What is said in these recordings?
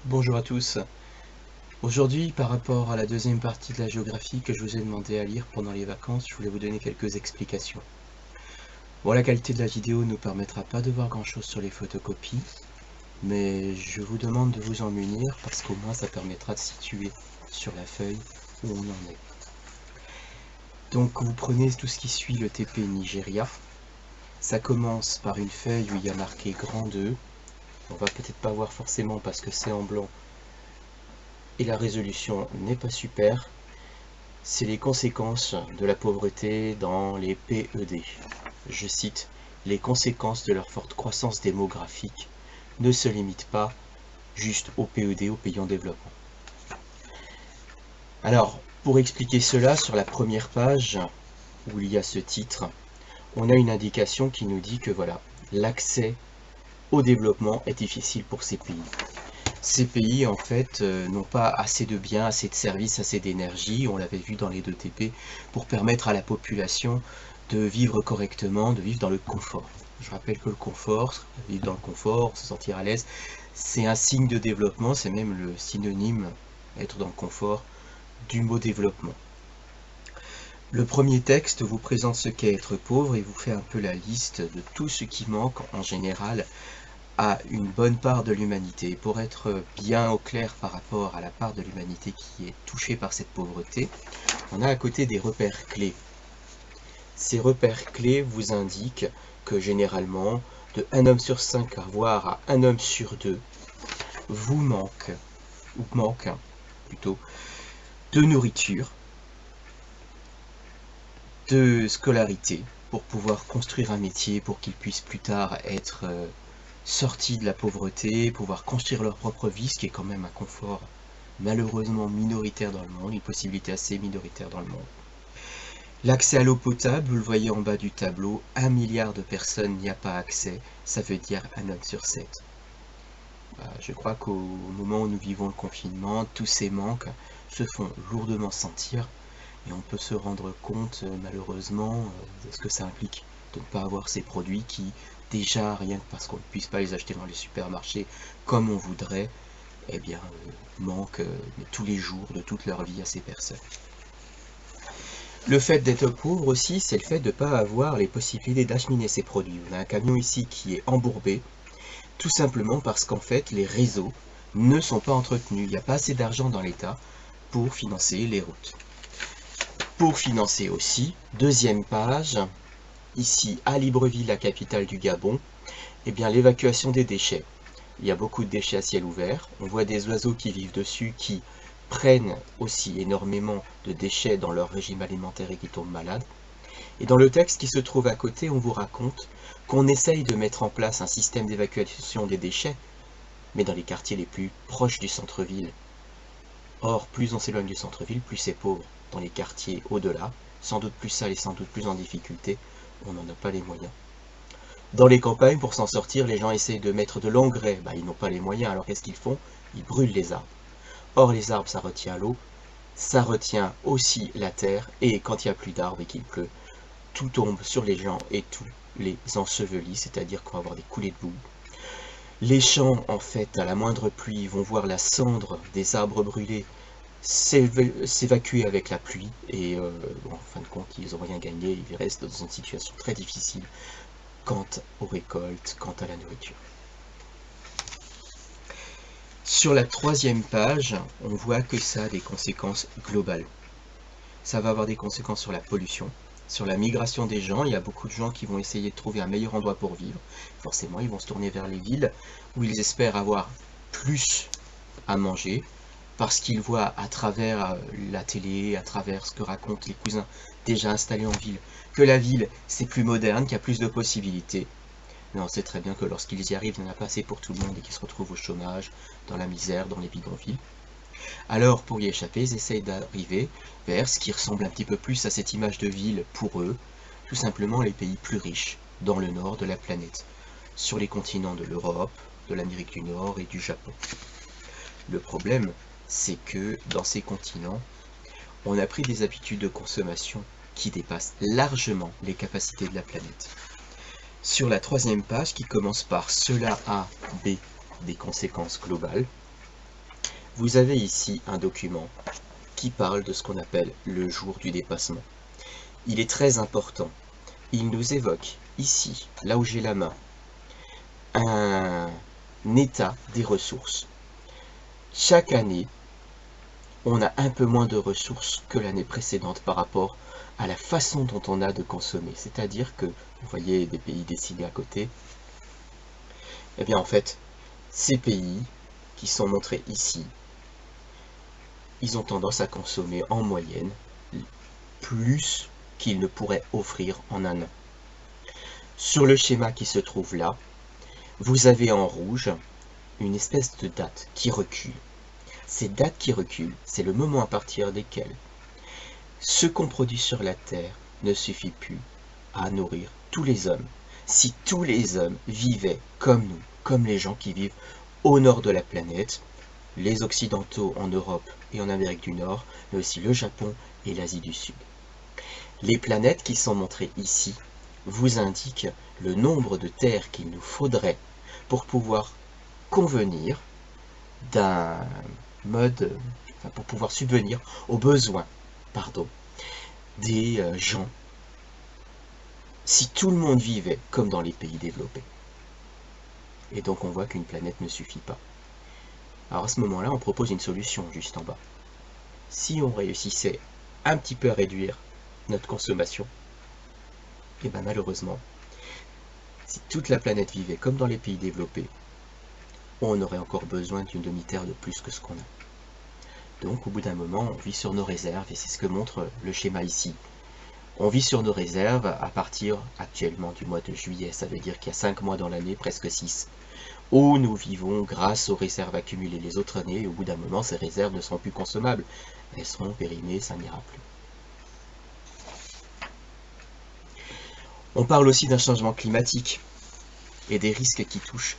Bonjour à tous. Aujourd'hui, par rapport à la deuxième partie de la géographie que je vous ai demandé à lire pendant les vacances, je voulais vous donner quelques explications. Bon, la qualité de la vidéo ne nous permettra pas de voir grand chose sur les photocopies, mais je vous demande de vous en munir parce qu'au moins ça permettra de situer sur la feuille où on en est. Donc vous prenez tout ce qui suit le TP Nigeria. Ça commence par une feuille où il y a marqué grand 2. On va peut-être pas voir forcément parce que c'est en blanc et la résolution n'est pas super. C'est les conséquences de la pauvreté dans les PED. Je cite, les conséquences de leur forte croissance démographique ne se limitent pas juste aux PED, aux pays en développement. Alors, pour expliquer cela, sur la première page, où il y a ce titre, on a une indication qui nous dit que voilà, l'accès au développement est difficile pour ces pays. Ces pays, en fait, n'ont pas assez de biens, assez de services, assez d'énergie, on l'avait vu dans les 2 TP, pour permettre à la population de vivre correctement, de vivre dans le confort. Je rappelle que le confort, vivre dans le confort, se sentir à l'aise, c'est un signe de développement, c'est même le synonyme, être dans le confort, du mot développement. Le premier texte vous présente ce qu'est être pauvre et vous fait un peu la liste de tout ce qui manque en général à une bonne part de l'humanité. Pour être bien au clair par rapport à la part de l'humanité qui est touchée par cette pauvreté, on a à côté des repères clés. Ces repères clés vous indiquent que généralement, de 1 homme sur 5, voire à 1 homme sur 2, vous manque plutôt, de nourriture, de scolarité, pour pouvoir construire un métier, pour qu'ils puissent plus tard être sortis de la pauvreté, pouvoir construire leur propre vie, ce qui est quand même un confort malheureusement minoritaire dans le monde, une possibilité assez minoritaire dans le monde. L'accès à l'eau potable, vous le voyez en bas du tableau, 1 milliard de personnes n'y a pas accès, ça veut dire 1 homme sur 7. Je crois qu'au moment où nous vivons le confinement, tous ces manques se font lourdement sentir et on peut se rendre compte malheureusement de ce que ça implique de ne pas avoir ces produits qui, déjà rien que parce qu'on ne puisse pas les acheter dans les supermarchés comme on voudrait, eh bien manquent tous les jours de toute leur vie à ces personnes. Le fait d'être pauvre aussi, c'est le fait de ne pas avoir les possibilités d'acheminer ces produits. On a un camion ici qui est embourbé, tout simplement parce qu'en fait les réseaux ne sont pas entretenus. Il n'y a pas assez d'argent dans l'État pour financer les routes. Pour financer aussi, deuxième page, ici à Libreville, la capitale du Gabon, eh bien l'évacuation des déchets. Il y a beaucoup de déchets à ciel ouvert, on voit des oiseaux qui vivent dessus, qui prennent aussi énormément de déchets dans leur régime alimentaire et qui tombent malades. Et dans le texte qui se trouve à côté, on vous raconte qu'on essaye de mettre en place un système d'évacuation des déchets, mais dans les quartiers les plus proches du centre-ville. Or, plus on s'éloigne du centre-ville, plus c'est pauvre. Dans les quartiers au-delà, sans doute plus sales et sans doute plus en difficulté, on n'en a pas les moyens. Dans les campagnes, pour s'en sortir, les gens essayent de mettre de l'engrais. Ils n'ont pas les moyens, alors qu'est-ce qu'ils font? Ils brûlent les arbres. Or, les arbres, ça retient l'eau, ça retient aussi la terre, et quand il n'y a plus d'arbres et qu'il pleut, tout tombe sur les gens et tout les ensevelit, c'est-à-dire qu'on va avoir des coulées de boue. Les champs, en fait, à la moindre pluie, vont voir la cendre des arbres brûlés s'évacuer avec la pluie, et en fin de compte, ils n'ont rien gagné, ils restent dans une situation très difficile quant aux récoltes, quant à la nourriture. Sur la troisième page, on voit que ça a des conséquences globales. Ça va avoir des conséquences sur la pollution, sur la migration des gens. Il y a beaucoup de gens qui vont essayer de trouver un meilleur endroit pour vivre. Forcément, ils vont se tourner vers les villes où ils espèrent avoir plus à manger, parce qu'ils voient à travers la télé, à travers ce que racontent les cousins déjà installés en ville, que la ville c'est plus moderne, qu'il y a plus de possibilités. Mais on sait très bien que lorsqu'ils y arrivent, il n'y en a pas assez pour tout le monde et qu'ils se retrouvent au chômage, dans la misère, dans les bidonvilles. Alors pour y échapper, ils essayent d'arriver vers ce qui ressemble un petit peu plus à cette image de ville pour eux, tout simplement les pays plus riches, dans le nord de la planète, sur les continents de l'Europe, de l'Amérique du Nord et du Japon. Le problème, c'est que dans ces continents, on a pris des habitudes de consommation qui dépassent largement les capacités de la planète. Sur la troisième page, qui commence par « Cela a des conséquences globales », Vous avez ici un document qui parle de ce qu'on appelle le jour du dépassement. Il est très important. Il nous évoque ici, là où j'ai la main, un état des ressources. Chaque année, on a un peu moins de ressources que l'année précédente par rapport à la façon dont on a de consommer. C'est-à-dire que, vous voyez des pays dessinés à côté, eh bien en fait, ces pays qui sont montrés ici, ils ont tendance à consommer en moyenne plus qu'ils ne pourraient offrir en un an. Sur le schéma qui se trouve là, vous avez en rouge une espèce de date qui recule. Ces dates qui reculent, c'est le moment à partir desquels ce qu'on produit sur la Terre ne suffit plus à nourrir tous les hommes. Si tous les hommes vivaient comme nous, comme les gens qui vivent au nord de la planète, les Occidentaux en Europe et en Amérique du Nord, mais aussi le Japon et l'Asie du Sud. Les planètes qui sont montrées ici vous indiquent le nombre de terres qu'il nous faudrait pour pouvoir convenir d'un mode, pour pouvoir subvenir aux besoins, des gens, si tout le monde vivait comme dans les pays développés. Et donc on voit qu'une planète ne suffit pas. Alors à ce moment-là, on propose une solution juste en bas. Si on réussissait un petit peu à réduire notre consommation, et bien malheureusement, si toute la planète vivait comme dans les pays développés, on aurait encore besoin d'une demi-terre de plus que ce qu'on a. Donc au bout d'un moment, on vit sur nos réserves, et c'est ce que montre le schéma ici. On vit sur nos réserves à partir actuellement du mois de juillet, ça veut dire qu'il y a 5 mois dans l'année, presque 6, où nous vivons grâce aux réserves accumulées les autres années, et au bout d'un moment, ces réserves ne seront plus consommables. Elles seront périmées, ça n'ira plus. On parle aussi d'un changement climatique et des risques qui touchent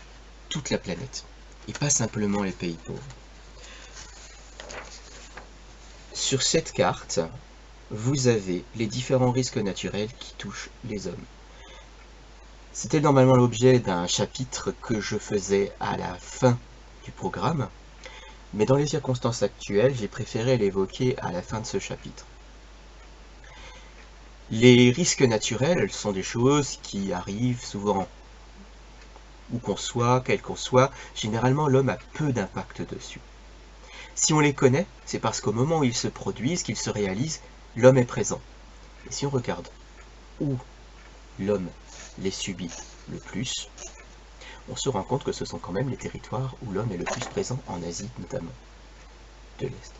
toute la planète, et pas simplement les pays pauvres. Sur cette carte, vous avez les différents risques naturels qui touchent les hommes. C'était normalement l'objet d'un chapitre que je faisais à la fin du programme, mais dans les circonstances actuelles, j'ai préféré l'évoquer à la fin de ce chapitre. Les risques naturels sont des choses qui arrivent souvent, où qu'on soit, quel qu'on soit, généralement l'homme a peu d'impact dessus. Si on les connaît, c'est parce qu'au moment où ils se produisent, qu'ils se réalisent, l'homme est présent. Et si on regarde où l'homme les subit le plus, on se rend compte que ce sont quand même les territoires où l'homme est le plus présent, en Asie notamment, de l'Est.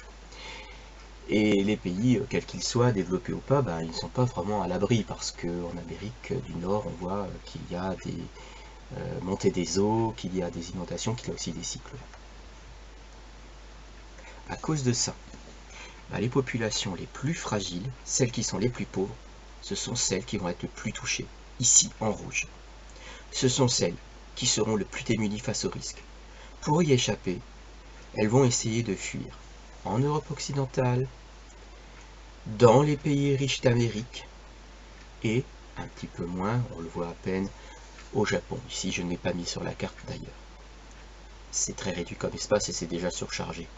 Et les pays, quels qu'ils soient, développés ou pas, ils ne sont pas vraiment à l'abri, parce qu'en Amérique du Nord, on voit qu'il y a des montées des eaux, qu'il y a des inondations, qu'il y a aussi des cyclones. À cause de ça, les populations les plus fragiles, celles qui sont les plus pauvres, ce sont celles qui vont être le plus touchées, ici en rouge. Ce sont celles qui seront le plus démunies face au risque. Pour y échapper, elles vont essayer de fuir en Europe occidentale, dans les pays riches d'Amérique, et un petit peu moins, on le voit à peine, au Japon. Ici, je ne l'ai pas mis sur la carte d'ailleurs. C'est très réduit comme espace et c'est déjà surchargé.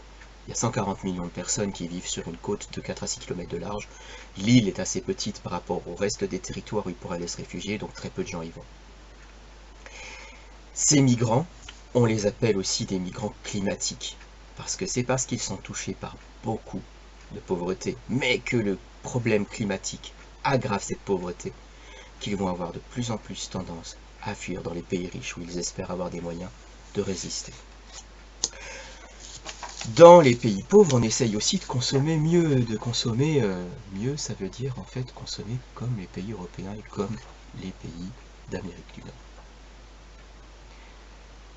Il y a 140 millions de personnes qui vivent sur une côte de 4 à 6 km de large. L'île est assez petite par rapport au reste des territoires où ils pourraient aller se réfugier, donc très peu de gens y vont. Ces migrants, on les appelle aussi des migrants climatiques, parce que c'est parce qu'ils sont touchés par beaucoup de pauvreté, mais que le problème climatique aggrave cette pauvreté, qu'ils vont avoir de plus en plus tendance à fuir dans les pays riches où ils espèrent avoir des moyens de résister. Dans les pays pauvres, on essaye aussi de consommer mieux. Mieux, ça veut dire en fait consommer comme les pays européens et comme les pays d'Amérique du Nord.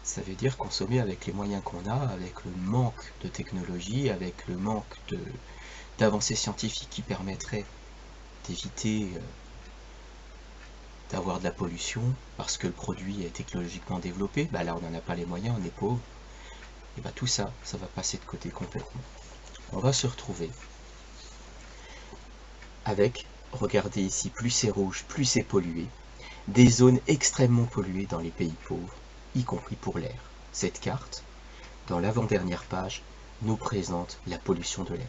Ça veut dire consommer avec les moyens qu'on a, avec le manque de technologie, avec le manque d'avancées scientifiques qui permettraient d'éviter d'avoir de la pollution, parce que le produit est technologiquement développé. Là, on n'en a pas les moyens, on est pauvre. Et tout ça, ça va passer de côté complètement. On va se retrouver avec, regardez ici, plus c'est rouge, plus c'est pollué, des zones extrêmement polluées dans les pays pauvres, y compris pour l'air. Cette carte, dans l'avant-dernière page, nous présente la pollution de l'air.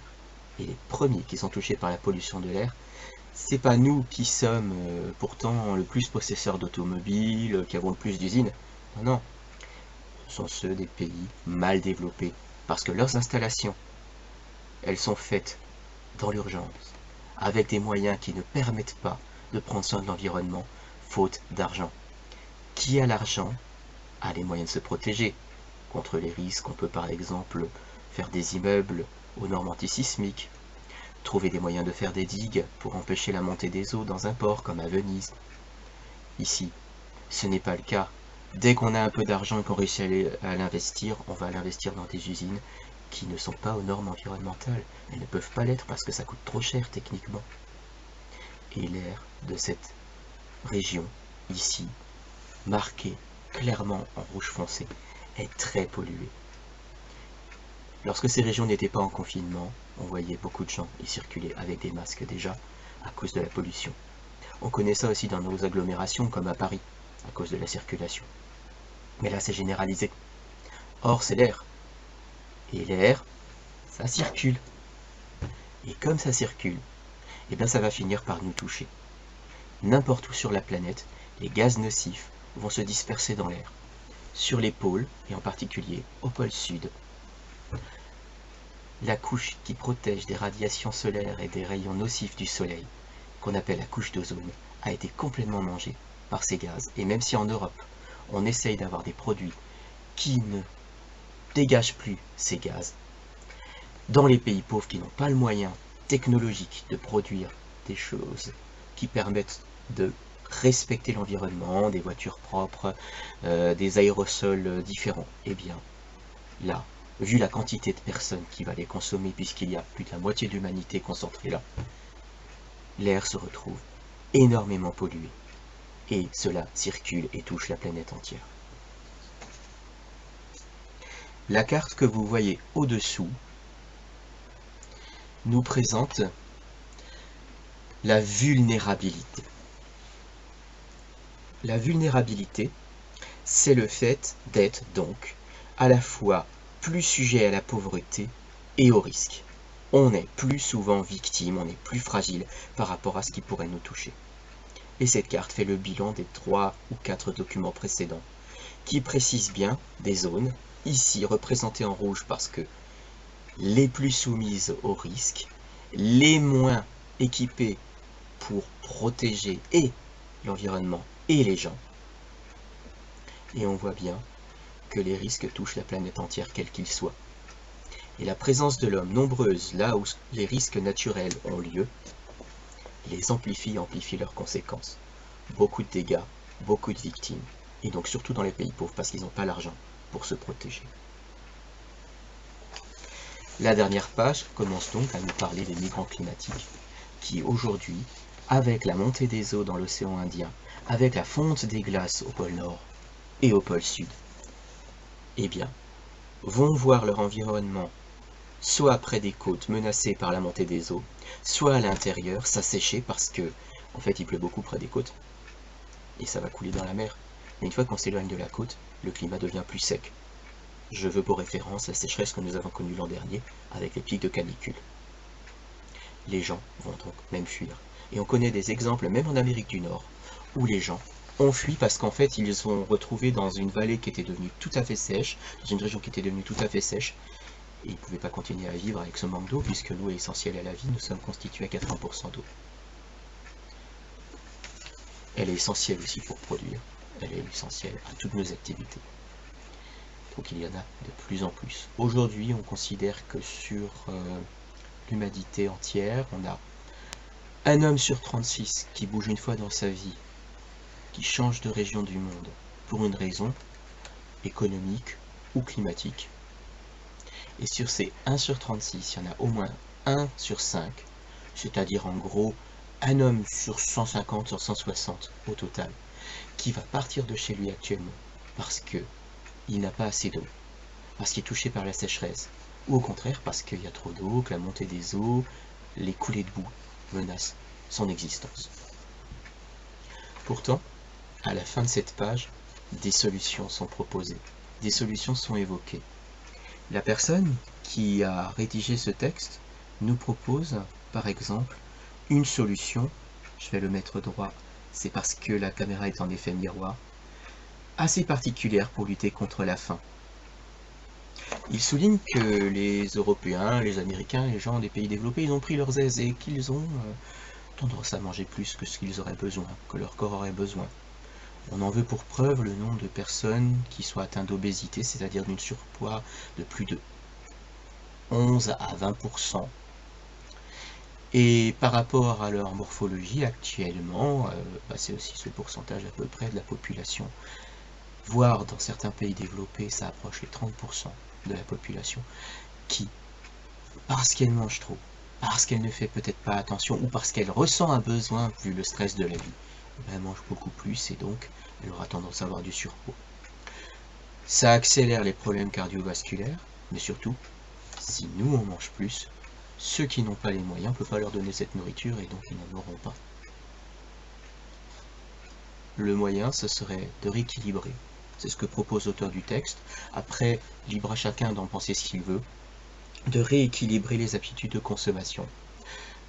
Et les premiers qui sont touchés par la pollution de l'air, c'est pas nous qui sommes pourtant le plus possesseurs d'automobiles, qui avons le plus d'usines. Non, non. Ce sont ceux des pays mal développés. Parce que leurs installations, elles sont faites dans l'urgence, avec des moyens qui ne permettent pas de prendre soin de l'environnement, faute d'argent. Qui a l'argent a les moyens de se protéger contre les risques. On peut par exemple faire des immeubles aux normes antisismiques, trouver des moyens de faire des digues pour empêcher la montée des eaux dans un port comme à Venise. Ici, ce n'est pas le cas. Dès qu'on a un peu d'argent et qu'on réussit à l'investir, on va l'investir dans des usines qui ne sont pas aux normes environnementales. Elles ne peuvent pas l'être parce que ça coûte trop cher techniquement. Et l'air de cette région, ici, marqué clairement en rouge foncé, est très pollué. Lorsque ces régions n'étaient pas en confinement, on voyait beaucoup de gens y circuler avec des masques déjà, à cause de la pollution. On connaît ça aussi dans nos agglomérations, comme à Paris, à cause de la circulation. Mais là, c'est généralisé. Or, c'est l'air. Et l'air, ça circule. Et comme ça circule, eh bien ça va finir par nous toucher. N'importe où sur la planète, les gaz nocifs vont se disperser dans l'air. Sur les pôles, et en particulier au pôle sud, la couche qui protège des radiations solaires et des rayons nocifs du soleil, qu'on appelle la couche d'ozone, a été complètement mangée par ces gaz. Et même si en Europe, on essaye d'avoir des produits qui ne dégagent plus ces gaz, dans les pays pauvres qui n'ont pas le moyen technologique de produire des choses qui permettent de respecter l'environnement, des voitures propres, des aérosols différents, eh bien, là, vu la quantité de personnes qui va les consommer, puisqu'il y a plus de la moitié de l'humanité concentrée là, l'air se retrouve énormément pollué. Et cela circule et touche la planète entière. La carte que vous voyez au-dessous nous présente la vulnérabilité. La vulnérabilité, c'est le fait d'être donc à la fois plus sujet à la pauvreté et au risque. On est plus souvent victime, on est plus fragile par rapport à ce qui pourrait nous toucher. Et cette carte fait le bilan des 3 ou 4 documents précédents, qui précisent bien des zones, ici représentées en rouge parce que les plus soumises au risque, les moins équipées pour protéger et l'environnement et les gens. Et on voit bien que les risques touchent la planète entière, quels qu'ils soient. Et la présence de l'homme nombreuse là où les risques naturels ont lieu, les amplifie leurs conséquences. Beaucoup de dégâts, beaucoup de victimes. Et donc surtout dans les pays pauvres parce qu'ils n'ont pas l'argent pour se protéger. La dernière page commence donc à nous parler des migrants climatiques qui aujourd'hui, avec la montée des eaux dans l'océan Indien, avec la fonte des glaces au pôle Nord et au pôle Sud, eh bien, vont voir leur environnement soit près des côtes menacées par la montée des eaux, soit à l'intérieur s'assécher parce que, en fait, il pleut beaucoup près des côtes et ça va couler dans la mer. Mais une fois qu'on s'éloigne de la côte, le climat devient plus sec. Je veux pour référence la sécheresse que nous avons connue l'an dernier avec les pics de canicule. Les gens vont donc même fuir. Et on connaît des exemples, même en Amérique du Nord, où les gens ont fui parce qu'en fait, ils se sont retrouvés dans une vallée qui était devenue tout à fait sèche, dans une région qui était devenue tout à fait sèche, et ils ne pouvaient pas continuer à vivre avec ce manque d'eau, puisque l'eau est essentielle à la vie, nous sommes constitués à 80% d'eau. Elle est essentielle aussi pour produire, elle est essentielle à toutes nos activités. Donc il y en a de plus en plus. Aujourd'hui, on considère que sur l'humanité entière, on a un homme sur 36 qui bouge une fois dans sa vie, qui change de région du monde pour une raison économique ou climatique. Et sur ces 1 sur 36, il y en a au moins 1 sur 5, c'est-à-dire en gros un homme sur 150, sur 160 au total, qui va partir de chez lui actuellement parce qu'il n'a pas assez d'eau, parce qu'il est touché par la sécheresse, ou au contraire parce qu'il y a trop d'eau, que la montée des eaux, les coulées de boue menacent son existence. Pourtant, à la fin de cette page, des solutions sont proposées, des solutions sont évoquées. La personne qui a rédigé ce texte nous propose, par exemple, une solution, je vais le mettre droit, c'est parce que la caméra est en effet miroir, assez particulière pour lutter contre la faim. Il souligne que les Européens, les Américains, les gens des pays développés, ils ont pris leurs aises et qu'ils ont tendance à manger plus que ce qu'ils auraient besoin, que leur corps aurait besoin. On en veut pour preuve le nombre de personnes qui sont atteintes d'obésité, c'est-à-dire d'une surpoids de plus de 11 à 20%. Et par rapport à leur morphologie actuellement, c'est aussi ce pourcentage à peu près de la population. Voire dans certains pays développés, ça approche les 30% de la population qui, parce qu'elle mange trop, parce qu'elle ne fait peut-être pas attention, ou parce qu'elle ressent un besoin vu le stress de la vie, elle mange beaucoup plus et donc elle aura tendance à avoir du surpoids. Ça accélère les problèmes cardiovasculaires, mais surtout, si nous on mange plus, ceux qui n'ont pas les moyens, on ne peut pas leur donner cette nourriture et donc ils n'en auront pas. Le moyen, ce serait de rééquilibrer. C'est ce que propose l'auteur du texte. Après, libre à chacun d'en penser ce qu'il veut. De rééquilibrer les habitudes de consommation.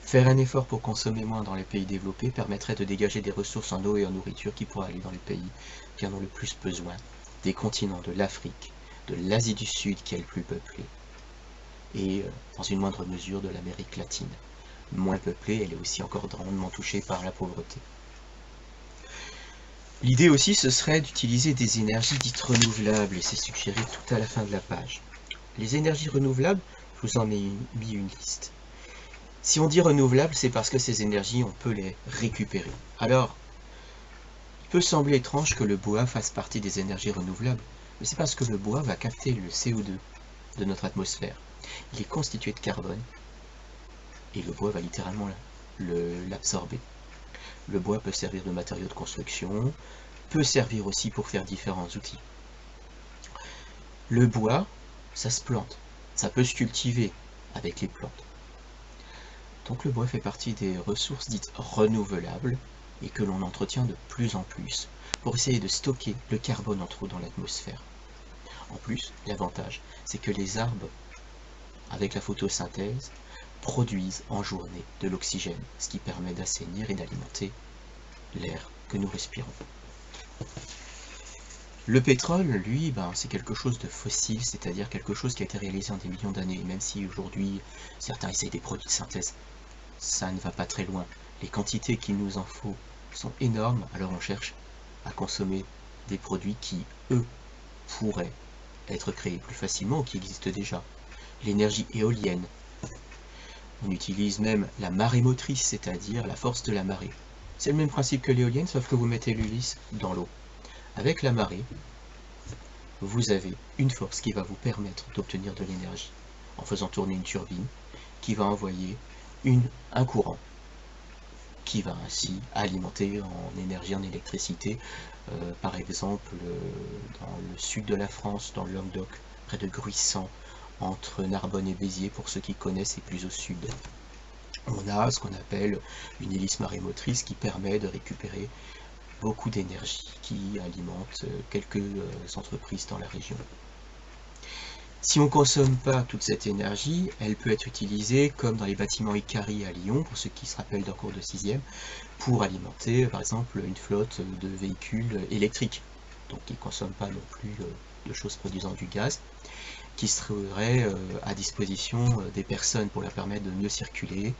Faire un effort pour consommer moins dans les pays développés permettrait de dégager des ressources en eau et en nourriture qui pourraient aller dans les pays qui en ont le plus besoin. Des continents de l'Afrique, de l'Asie du Sud qui est le plus peuplée. Et dans une moindre mesure de l'Amérique latine. Moins peuplée, elle est aussi encore grandement touchée par la pauvreté. L'idée aussi, ce serait d'utiliser des énergies dites renouvelables, et c'est suggéré tout à la fin de la page. Les énergies renouvelables, je vous en ai mis une liste. Si on dit renouvelable, c'est parce que ces énergies, on peut les récupérer. Alors, il peut sembler étrange que le bois fasse partie des énergies renouvelables, mais c'est parce que le bois va capter le CO2 de notre atmosphère. Il est constitué de carbone, et le bois va littéralement l'absorber. Le bois peut servir de matériau de construction, peut servir aussi pour faire différents outils. Le bois, ça se plante, ça peut se cultiver avec les plantes. Donc le bois fait partie des ressources dites renouvelables et que l'on entretient de plus en plus pour essayer de stocker le carbone en trop dans l'atmosphère. En plus, l'avantage, c'est que les arbres, avec la photosynthèse, produisent en journée de l'oxygène, ce qui permet d'assainir et d'alimenter l'air que nous respirons. Le pétrole, lui, c'est quelque chose de fossile, c'est-à-dire quelque chose qui a été réalisé en des millions d'années, même si aujourd'hui certains essayent des produits de synthèse, ça ne va pas très loin. Les quantités qu'il nous en faut sont énormes, alors on cherche à consommer des produits qui, eux, pourraient être créés plus facilement ou qui existent déjà. L'énergie éolienne. On utilise même la marée motrice, c'est-à-dire la force de la marée. C'est le même principe que l'éolienne, sauf que vous mettez l'hélice dans l'eau. Avec la marée, vous avez une force qui va vous permettre d'obtenir de l'énergie en faisant tourner une turbine qui va envoyer un courant qui va ainsi alimenter en énergie, en électricité, par exemple dans le sud de la France, dans le Languedoc, près de Gruissant, entre Narbonne et Béziers, pour ceux qui connaissent, et plus au sud. On a ce qu'on appelle une hélice marémotrice qui permet de récupérer beaucoup d'énergie, qui alimente quelques entreprises dans la région. Si on ne consomme pas toute cette énergie, elle peut être utilisée comme dans les bâtiments Ikari à Lyon, pour ceux qui se rappellent d'un cours de 6e, pour alimenter par exemple une flotte de véhicules électriques, donc qui ne consomment pas non plus de choses produisant du gaz, qui seraient à disposition des personnes pour leur permettre de mieux circuler.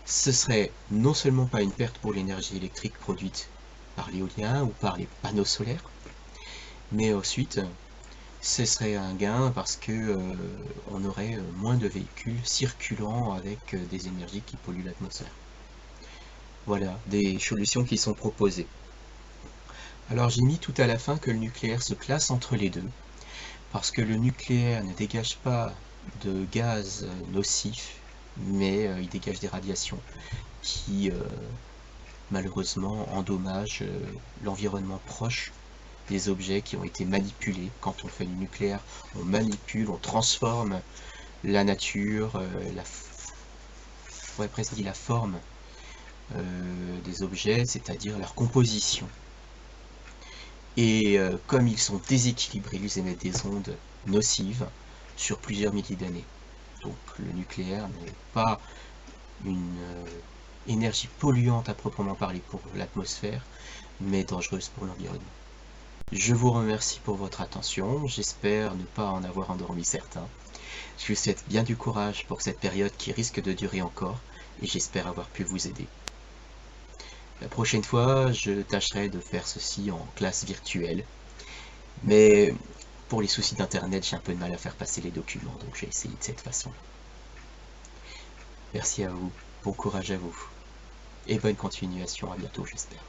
Ce serait non seulement pas une perte pour l'énergie électrique produite par l'éolien ou par les panneaux solaires, mais ensuite ce serait un gain parce que on aurait moins de véhicules circulant avec des énergies qui polluent l'atmosphère. Voilà, des solutions qui sont proposées. Alors j'ai mis tout à la fin que le nucléaire se classe entre les deux, parce que le nucléaire ne dégage pas de gaz nocifs, mais il dégage des radiations qui malheureusement endommagent l'environnement proche des objets qui ont été manipulés. Quand on fait du nucléaire, on manipule, on transforme la nature, presque dit la forme des objets, c'est-à-dire leur composition. Et comme ils sont déséquilibrés, ils émettent des ondes nocives, sur plusieurs milliers d'années. Donc le nucléaire n'est pas une énergie polluante à proprement parler pour l'atmosphère, mais dangereuse pour l'environnement. Je vous remercie pour votre attention, j'espère ne pas en avoir endormi certains. Je vous souhaite bien du courage pour cette période qui risque de durer encore, et j'espère avoir pu vous aider. La prochaine fois, je tâcherai de faire ceci en classe virtuelle, mais pour les soucis d'internet, j'ai un peu de mal à faire passer les documents, donc j'ai essayé de cette façon. Merci à vous, bon courage à vous, et bonne continuation, à bientôt j'espère.